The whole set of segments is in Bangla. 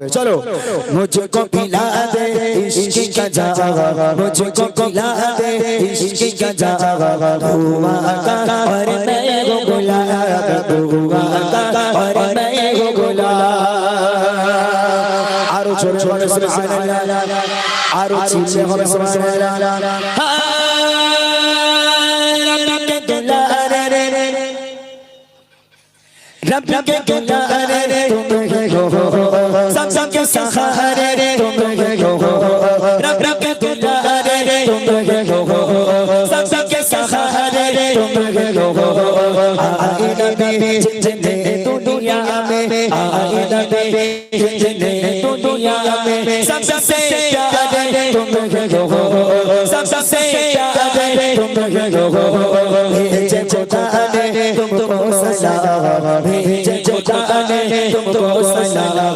चलो मुझको पिला दे इश्क का जावा, मुझको पिला दे इश्क का जावा, दुआ का और मैं वो गुलाब, दुआ का और मैं वो गुलाब। आरो छोटे छोटे सुभान अल्लाह, आरो चीज़ें हो सुभान अल्लाह। रब के दुलारे तुम हो, सब के सहारे तुम हो, रब के दुलारे तुम हो, सब के सहारे तुम हो। आए नबी जिंदे दुनिया में, आए नबी जिंदे दुनिया में, सबसे प्यारे तुम हो, सबसे प्यारे तुम हो। भेजे खुदा ने तुमको सलाम, भेजे खुदा ने तुमको सलाम,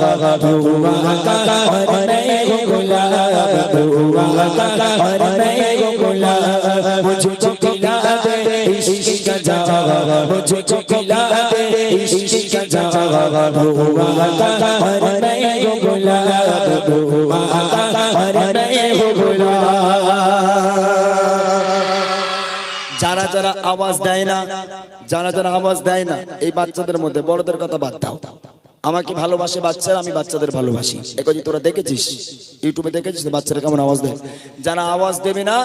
दुआ का और मैं वो गुलाब, दुआ का और मैं वो गुलाब। मुझको खिला दे इश्क का जावा, मुझको खिला दे इश्क का जावा, दुआ का और मैं वो गुलाब, दुआ का और मैं वो गुलाब। যারা যারা আওয়াজ দেয় না, যারা যারা আওয়াজ দেয় না, এই বাচ্চাদের মধ্যে বড়দের কথা বাদ দাও। আমাকে ভালোবাসে বাচ্চারা, আমি বাচ্চাদের ভালোবাসি। একই তোরা দেখেছিস, ইউটিউবে দেখেছিস বাচ্চারা কেমন আওয়াজ দেয়। যারা আওয়াজ দেবে না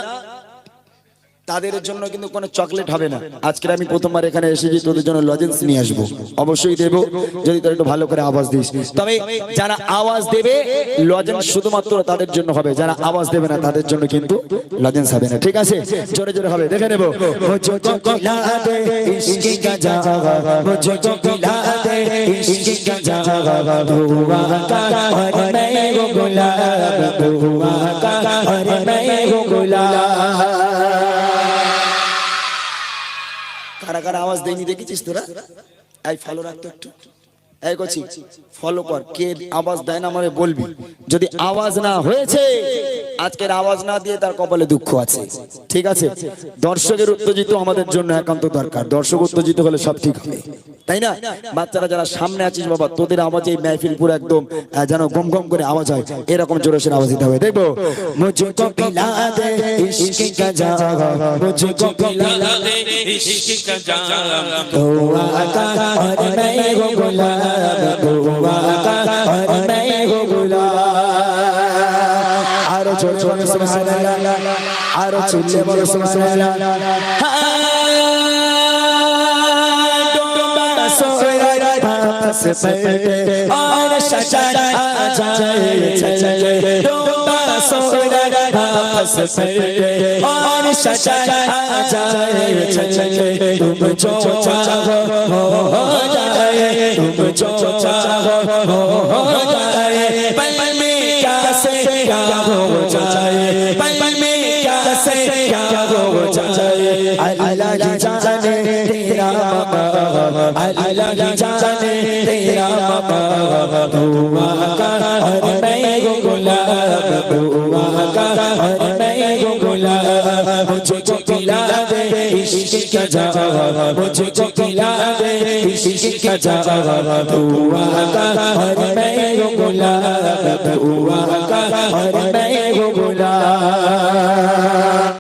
তাদের জন্য কিন্তু কোনো চকলেট হবে না। আজকে আমি প্রথমবার এখানে এসেছি, তোদের জন্য লজেন্স নিয়ে আসবো, অবশ্যই দেব যদি তোরা একটু ভালো করে আওয়াজ দিস। তবে যারা আওয়াজ দেবে লজেন্স শুধুমাত্র তাদের জন্য হবে, যারা আওয়াজ দেবে না তাদের জন্য কিন্তু লজেন্স হবে না, ঠিক আছে? জোরে জোরে হবে, দেখে নেব। মুঝকো পিলা দে ইশ্ক কা জাওয়া, মুঝকো পিলা দে ইশ্ক কা জাওয়া, দুआ का और मैं वो गुलाब, दुआ का और मैं वो गुलाब। কারা কারা আওয়াজ দেয়নি দেখেছিস তোরা? এই ফলো রাখতো একটু, এই করছি ফলো কর। কে আওয়াজ দেয় না আমারে বলবি। যদি আওয়াজ না হয়েছে, আজকের আওয়াজ না দিয়ে তার কপালে দুঃখ আছে, ঠিক আছে? দর্শকের উত্তেজিত আমাদের জন্য একান্ত দরকার। দর্শক উত্তেজিত হলে সব ঠিক হবে, তাই না? বাচ্চারা যারা সামনে আছিস বাবা, তোদের আওয়াজে এই মাহফিল পুরো একদম যেন গম গম করে আওয়াজ হয়, এরকম জোরে সোরে আওয়াজ দিতে হবে। দেখবো মুঝকো পিলা দে ইশ্ক কা জাওয়া, মুঝকো পিলা দে ইশ্ক কা জাওয়া, দুआ का और मैं वो गुलाब, दुआ का और मैं वो गुलाब। आरो छोटे छोटे सुभान अल्लाह, आरो चिल्ले बोलो सुभान अल्लाह। और शजर आ जाए चले, वापस और शजर आ जाए चले, तुम जो चाहो हो जाए, तुम जो चाहो हो जाए। पल में क्या से क्या हो जाए, पल में क्या से क्या हो जाए। अल्लाह की जाने तेरा मकाम, अल्लाह की जाने तेरा मकाम, दुआ का और मैं वो गुलाब, दुआ का और मैं वो गुलाब। मुझको पिला दे इश्क का जावा, मुझको पिला दे इश्क का जावा, दुआ का और मैं वो गुलाब, दुआ का और मैं वो